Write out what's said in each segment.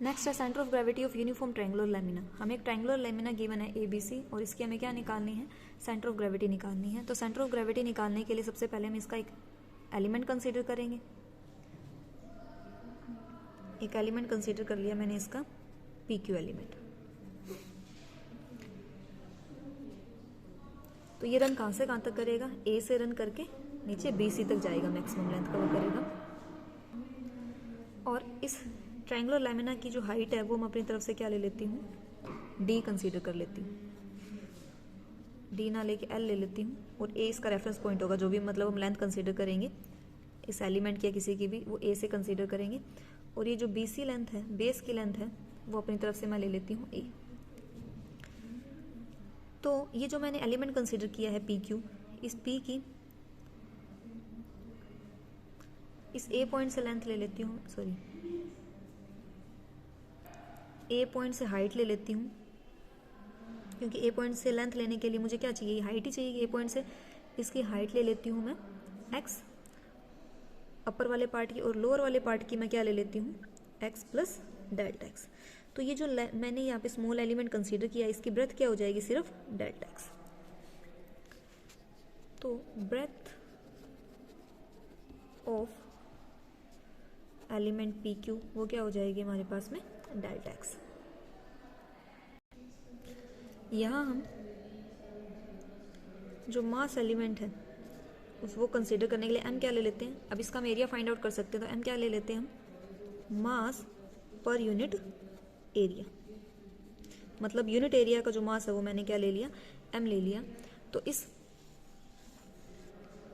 Next है centre of gravity of uniform triangular lamina. हमें एक ट्रायंगुलर लेमिना गिवन है ABC और इसकी हमें क्या निकालनी है, सेंटर ऑफ ग्रेविटी निकालनी है। तो सेंटर ऑफ ग्रेविटी निकालने के लिए सबसे पहले हम इसका एक एलिमेंट कंसीडर करेंगे। एक एलिमेंट कंसीडर कर लिया मैंने इसका PQ एलिमेंट। तो ये रन कहाँ से कहाँ तक करेगा, A से रन करके नीचे BC तक जाएगा, मैक्सिमम लेंथ कवर करेगा। और इस ट्रायंगुलर लेमिना की जो हाइट है वो मैं अपनी तरफ से क्या ले लेती हूँ, D कंसीडर कर लेती हूँ। D ना लेके L ले लेती हूँ और A इसका रेफरेंस पॉइंट होगा। जो भी मतलब हम लेंथ कंसीडर करेंगे इस एलिमेंट की या किसी की भी, वो A से कंसीडर करेंगे। और ये जो BC लेंथ है, बेस की लेंथ है, वो अपनी तरफ से मैं ले लेती हूँ A। तो ये जो मैंने एलिमेंट कंसीडर किया है PQ, इस P की इस A पॉइंट से लेंथ ले लेती हूँ, सॉरी A पॉइंट से हाइट ले लेती हूँ, क्योंकि A पॉइंट से लेंथ लेने के लिए मुझे क्या चाहिए, हाइट ही चाहिए। A पॉइंट से इसकी हाइट ले लेती हूँ मैं X अपर वाले पार्ट की, और लोअर वाले पार्ट की मैं क्या ले लेती हूँ, X प्लस डेल्टा X। तो ये जो मैंने यहाँ पे स्मॉल एलिमेंट कंसीडर किया, इसकी ब्रेथ क्या हो जाएगी, सिर्फ डेल्टा X। तो ब्रेथ ऑफ एलिमेंट PQ वो क्या हो जाएगी हमारे पास में, डेल्टा X। यहाँ हम जो मास एलिमेंट है उसको कंसीडर करने के लिए m क्या ले लेते हैं। अब इसका हम एरिया फाइंड आउट कर सकते हैं, तो m क्या ले लेते हैं हम, मास पर यूनिट एरिया। मतलब यूनिट एरिया का जो मास है वो मैंने क्या ले लिया, m ले लिया। तो इस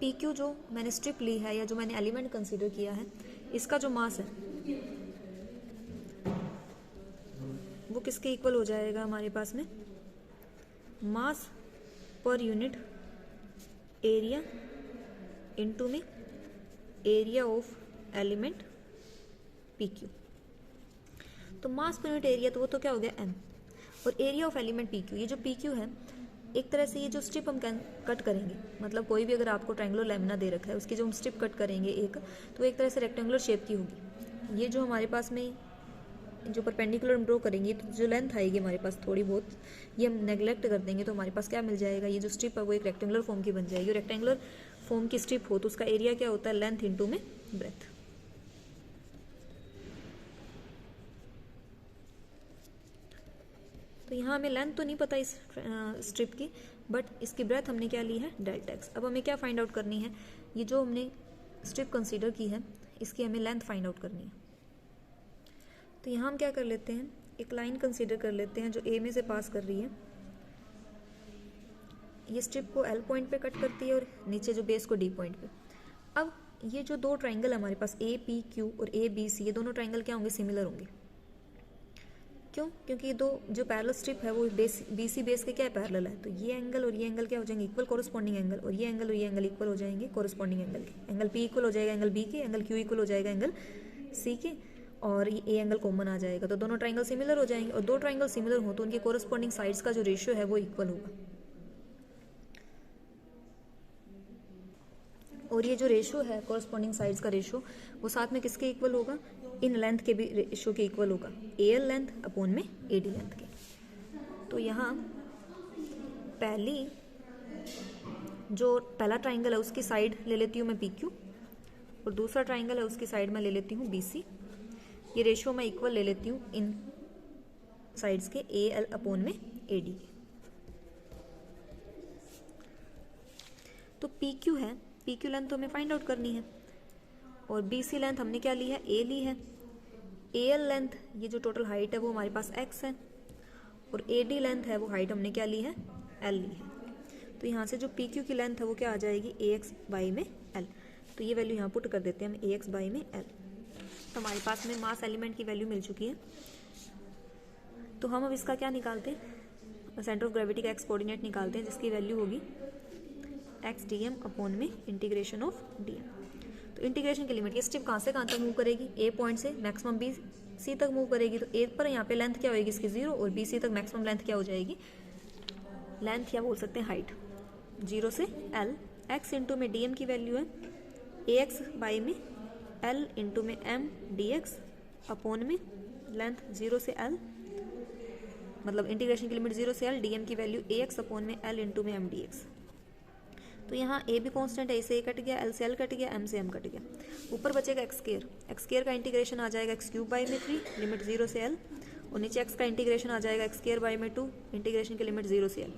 PQ जो मैंने स्ट्रिप ली है या जो मैंने एलिमेंट कंसीडर किया है, इसका जो मास है वो किसके इक्वल हो जाएगा हमारे पास में, मास पर यूनिट एरिया इनटू में एरिया ऑफ एलिमेंट PQ। तो मास पर यूनिट एरिया तो वो तो क्या हो गया m, और एरिया ऑफ एलिमेंट PQ, ये जो PQ है एक तरह से ये जो स्ट्रिप हम कट करेंगे, मतलब कोई भी अगर आपको ट्रायंगुलर लेमिना दे रखा है उसकी जो हम स्ट्रिप कट करेंगे एक, तो एक तरह से रेक्टेंगुलर शेप की होगी। ये जो हमारे पास में जो परपेंडिकुलर हम ड्रॉ करेंगे, तो जो लेंथ आएगी हमारे पास थोड़ी बहुत, ये हम नेग्लेक्ट कर देंगे, तो हमारे पास क्या मिल जाएगा, ये जो स्ट्रिप है वो एक रेक्टेंगुलर फॉर्म की बन जाएगी। और रेक्टेंगुलर फॉर्म की स्ट्रिप हो तो उसका एरिया क्या होता है, लेंथ इंटू में ब्रेथ। तो यहाँ हमें लेंथ तो नहीं पता इस स्ट्रिप की, बट इसकी ब्रेथ हमने क्या ली है, डेल्टा X। अब हमें क्या फाइंड आउट करनी है, ये जो हमने स्ट्रिप कंसीडर की है इसकी हमें लेंथ फाइंड आउट करनी है। तो यहाँ हम क्या कर लेते हैं, एक लाइन कंसीडर कर लेते हैं जो A में से पास कर रही है। ये स्ट्रिप को L पॉइंट पे कट करती है और नीचे जो बेस को D पॉइंट पे। अब ये जो दो ट्राइंगल है हमारे पास APQ और ABC, ये दोनों ट्राइंगल क्या होंगे, सिमिलर होंगे। क्यों, क्योंकि ये दो जो पैरेलल स्ट्रिप है वो BC बेस के क्या है, पैरेलल है। तो ये एंगल और ये एंगल क्या हो जाएंगे, इक्वल कोरस्पॉन्डिंग एंगल, और ये एंगल इक्वल हो जाएंगे कोरस्पॉन्डिंग एंगल के। एंगल P इक्वल हो जाएगा एंगल B के, एंगल Q इक्वल हो जाएगा एंगल C के, और ये A एंगल कॉमन आ जाएगा। तो दोनों ट्राइंगल सिमिलर हो जाएंगे, और दो ट्राइंगल सिमिलर हो तो उनके कोरस्पॉन्डिंग साइड्स का जो रेशियो है वो इक्वल होगा। और ये जो रेशियो है कोरस्पॉन्डिंग साइड्स का रेशियो, वो साथ में किसके इक्वल होगा, इन लेंथ के भी रेशियो के इक्वल होगा, AL लेंथ अपॉन में AD लेंथ के। तो यहाँ पहला ट्राइंगल है उसकी साइड ले लेती हूँ मैं PQ, और दूसरा ट्राइंगल है उसकी साइड में ले लेती हूँ BC। ये रेशियो मैं इक्वल ले लेती हूँ इन साइड्स के AL अपॉन में AD के। तो PQ है, PQ लेंथ तो हमें फाइंड आउट करनी है, और BC लेंथ हमने क्या ली है, A ली है। AL लेंथ, ये जो टोटल हाइट है वो हमारे पास X है, और AD लेंथ है वो हाइट हमने क्या ली है, L ली है। तो यहाँ से जो PQ की लेंथ है वो क्या आ जाएगी, AX बाई में L। तो ये वैल्यू यहाँ पुट कर देते हैं हम, AX बाई में L। तो हमारे पास में मास एलिमेंट की वैल्यू मिल चुकी है। तो हम अब इसका क्या निकालते हैं, सेंटर ऑफ ग्रेविटी का एक्स कोऑर्डिनेट निकालते हैं, जिसकी वैल्यू होगी x dm अपॉन में इंटीग्रेशन ऑफ dm। तो इंटीग्रेशन की लिमिट, ये स्ट्रिप कहाँ से कहाँ तक मूव करेगी, A पॉइंट से मैक्सिमम BC तक मूव करेगी। तो A पर यहाँ पे लेंथ क्या होगी इसकी 0, और BC तक मैक्सिमम लेंथ क्या हो जाएगी, लेंथ क्या बोल सकते हैं, हाइट 0 से L। x इंटू में dm की वैल्यू है AX बाई में L इंटू में M dx अपॉन में लेंथ 0 से l, मतलब इंटीग्रेशन की लिमिट 0 से l, dm की वैल्यू ax अपॉन में l इंटू में m dx। तो यहाँ a भी कांस्टेंट है, इसे a कट गया, l से l कट गया, m से m कट गया, ऊपर बचेगा एक्स स्केयर का इंटीग्रेशन आ जाएगा x क्यूब बाई में 3 लिमिट 0 से l, और नीचे x का इंटीग्रेशन आ जाएगा एक्स स्केयर बाई में 2 इंटीग्रेशन की लिमिट 0 से l।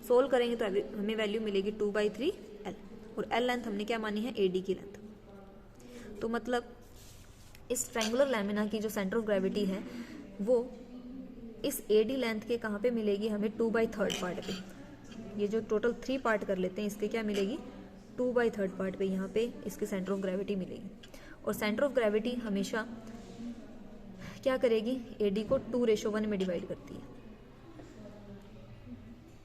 सोल्व करेंगे तो हमें वैल्यू मिलेगी 2/3 l, और l लेंथ हमने क्या मानी है, AD की लेंथ। तो मतलब इस ट्रायंगुलर लैमिना की जो सेंटर ऑफ ग्रेविटी है वो इस AD लेंथ के कहाँ पे मिलेगी, हमें 2/3 पार्ट पे। ये जो टोटल 3 पार्ट कर लेते हैं इसके क्या मिलेगी, 2/3 पार्ट पे यहाँ पे इसके सेंटर ऑफ ग्रेविटी मिलेगी। और सेंटर ऑफ ग्रेविटी हमेशा क्या करेगी, AD को 2:1 में डिवाइड करती है।